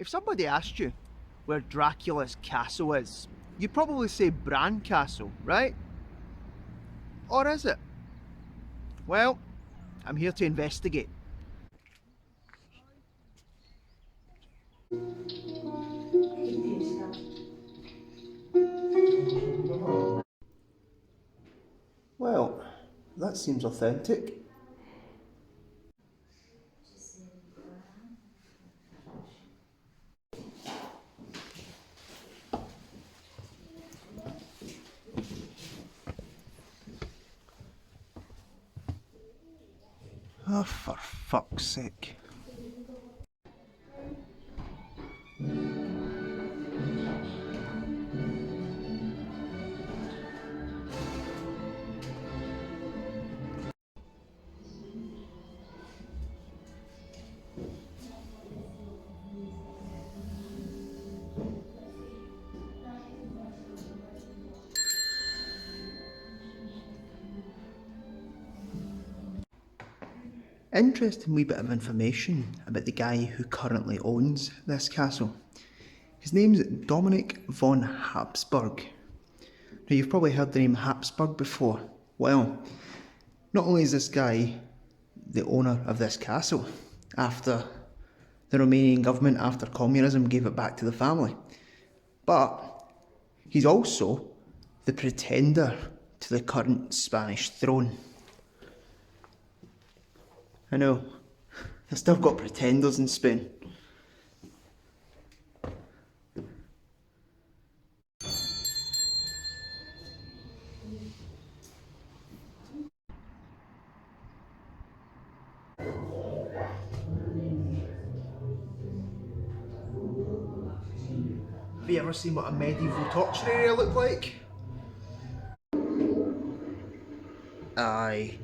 If somebody asked you where Dracula's castle is, you'd probably say Bran Castle, right? Or is it? Well, I'm here to investigate. Well, that seems authentic. Oh, for fuck's sake. Interesting wee bit of information about the guy who currently owns this castle. His name's Dominic von Habsburg. Now you've probably heard the name Habsburg before. Well, not only is this guy the owner of this castle, after the Romanian government, after communism, gave it back to the family, but he's also the pretender to the current Spanish throne. I know, they've still got pretenders in Spain. Have you ever seen what a medieval torture area looked like? Aye.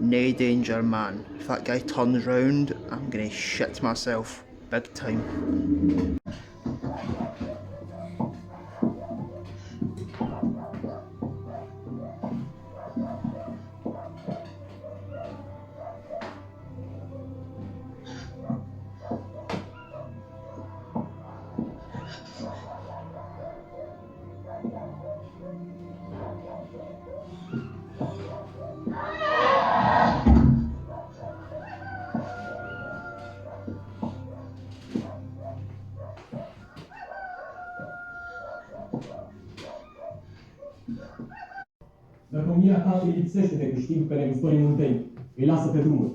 No danger, man. If that guy turns round, I'm gonna shit myself. Big time. Domnia ta îi lipsește de câștig pe negustorii munteni. Îi lasă pe drumuri.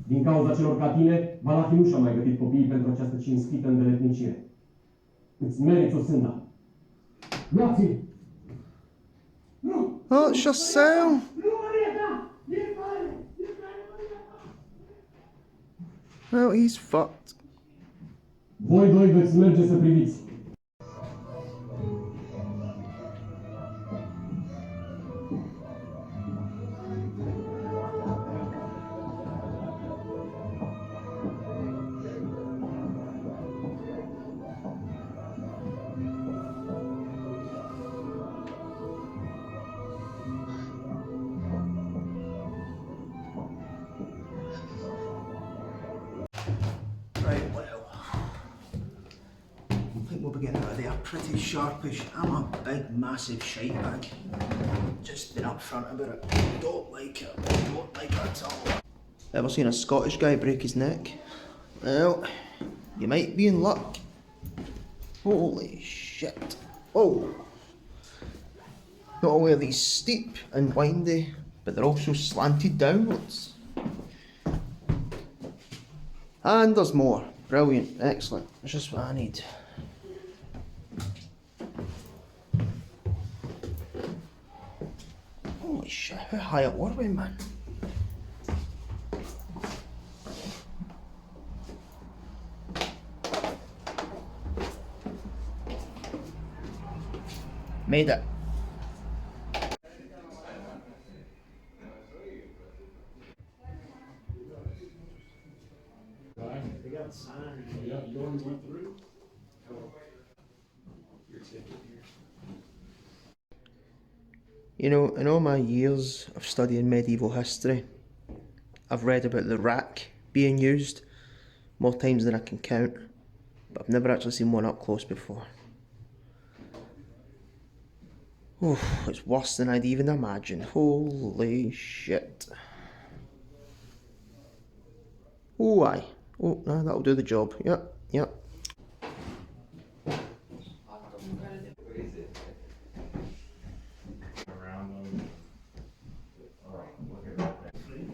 Din cauza celor ca tine, Valachi nu și-a mai gătit copiii pentru această cinstită îndeletnicire. Îți meriți o sânda. Luați-l! Nu! Oh, it's your cell! Well, he's fucked. Voi doi veți merge să priviți. Right, well, I think we'll be getting out of there pretty sharpish. I'm a big, massive shite bag. Just been upfront about it. Don't like it. Don't like it at all. Ever seen a Scottish guy break his neck? Well, you might be in luck. Holy shit. Oh! Not only are these steep and windy, but they're also slanted downwards. And there's more. Brilliant. Excellent. That's just what I need. Holy shit, how high up were we, man? Made it. You know, in all my years of studying medieval history, I've read about the rack being used more times than I can count. but I've never actually seen one up close before. Oh, it's worse than I'd even imagined. Holy shit. Oh, aye. Oh, no, that'll do the job. Yep, yep.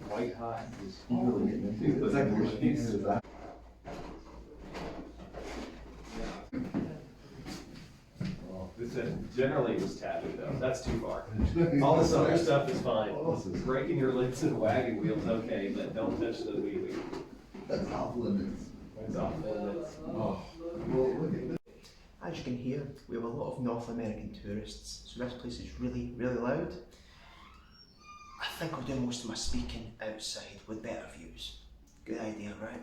White hot. He's really getting into it. It's like which piece is that? Generally it was tattooed though. That's too far. All this other stuff is fine. Breaking your lips and wagon wheels, okay, but don't touch the wheel. That's off limits. It's off limits. Oh, well, look at this. As you can hear, we have a lot of North American tourists, so this place is really, really loud. I think I'll do most of my speaking outside with better views. Good idea, right?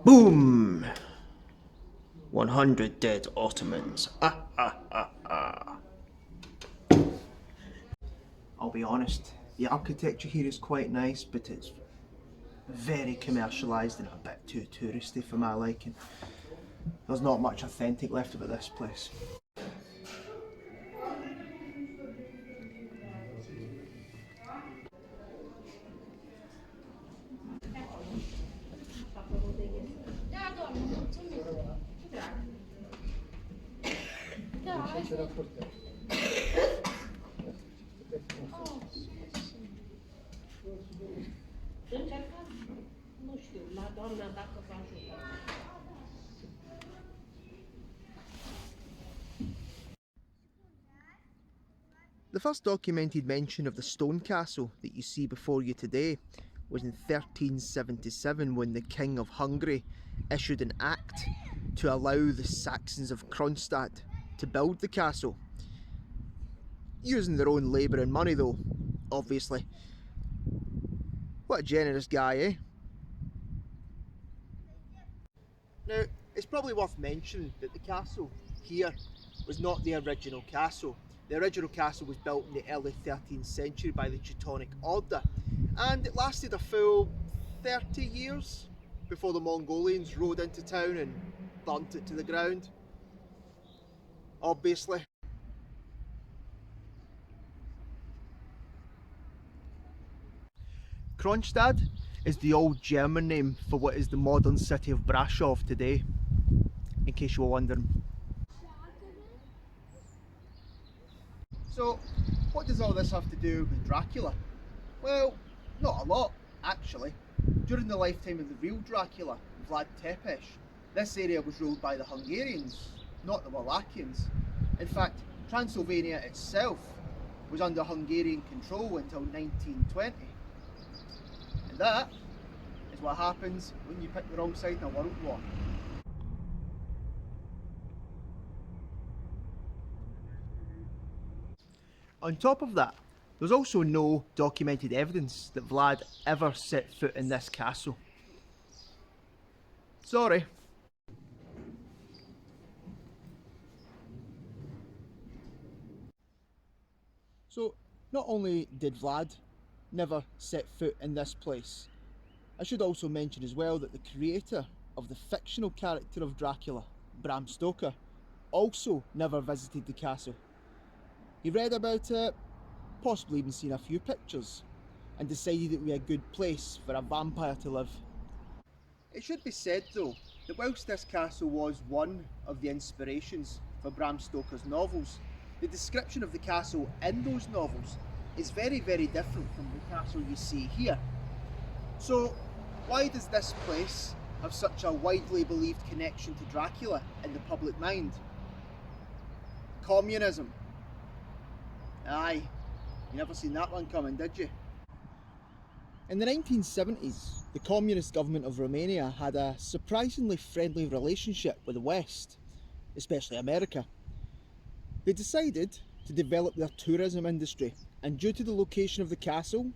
Boom! 100 dead Ottomans. Ah, ah, ah, ah. I'll be honest, the architecture here is quite nice, but it's very commercialised and a bit too touristy for my liking. There's not much authentic left about this place. Nu știu, la doamna dacă vă ajută. The first documented mention of the stone castle that you see before you today was in 1377 when the King of Hungary issued an act to allow the Saxons of Kronstadt to build the castle. Using their own labour and money though, obviously. What a generous guy, eh? Now, it's probably worth mentioning that the castle here was not the original castle. The original castle was built in the early 13th century by the Teutonic Order, and it lasted a full 30 years before the Mongolians rode into town and burnt it to the ground. Obviously. Kronstadt is the old German name for what is the modern city of Brasov today, in case you were wondering. So, what does all this have to do with Dracula? Well, not a lot, actually. During the lifetime of the real Dracula, Vlad Tepes, this area was ruled by the Hungarians, not the Wallachians. In fact, Transylvania itself was under Hungarian control until 1920. And that is what happens when you pick the wrong side in a world war. On top of that, there's also no documented evidence that Vlad ever set foot in this castle. Sorry. So, not only did Vlad never set foot in this place, I should also mention as well that the creator of the fictional character of Dracula, Bram Stoker, also never visited the castle. He read about it, possibly even seen a few pictures, and decided it would be a good place for a vampire to live. It should be said though, that whilst this castle was one of the inspirations for Bram Stoker's novels, the description of the castle in those novels is very, very different from the castle you see here. So, why does this place have such a widely believed connection to Dracula in the public mind? Communism. Aye, you never seen that one coming, did you? In the 1970s, the communist government of Romania had a surprisingly friendly relationship with the West, especially America. They decided to develop their tourism industry, and due to the location of the castle,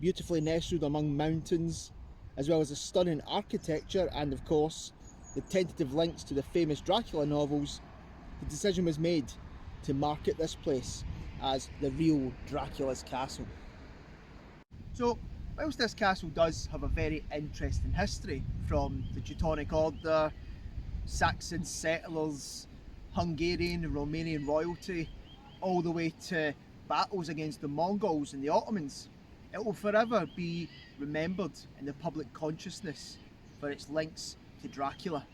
beautifully nestled among mountains, as well as the stunning architecture and of course the tentative links to the famous Dracula novels, the decision was made to market this place as the real Dracula's Castle. So, whilst this castle does have a very interesting history, from the Teutonic Order, Saxon settlers, Hungarian and Romanian royalty, all the way to battles against the Mongols and the Ottomans, it will forever be remembered in the public consciousness for its links to Dracula.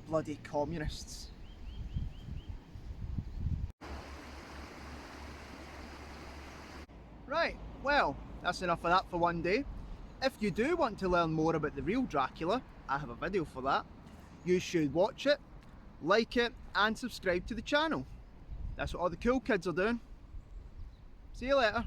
Bloody communists. Right, well, that's enough of that for one day. If you do want to learn more about the real Dracula, I have a video for that. You should watch it, like it, and subscribe to the channel. That's what all the cool kids are doing. See you later.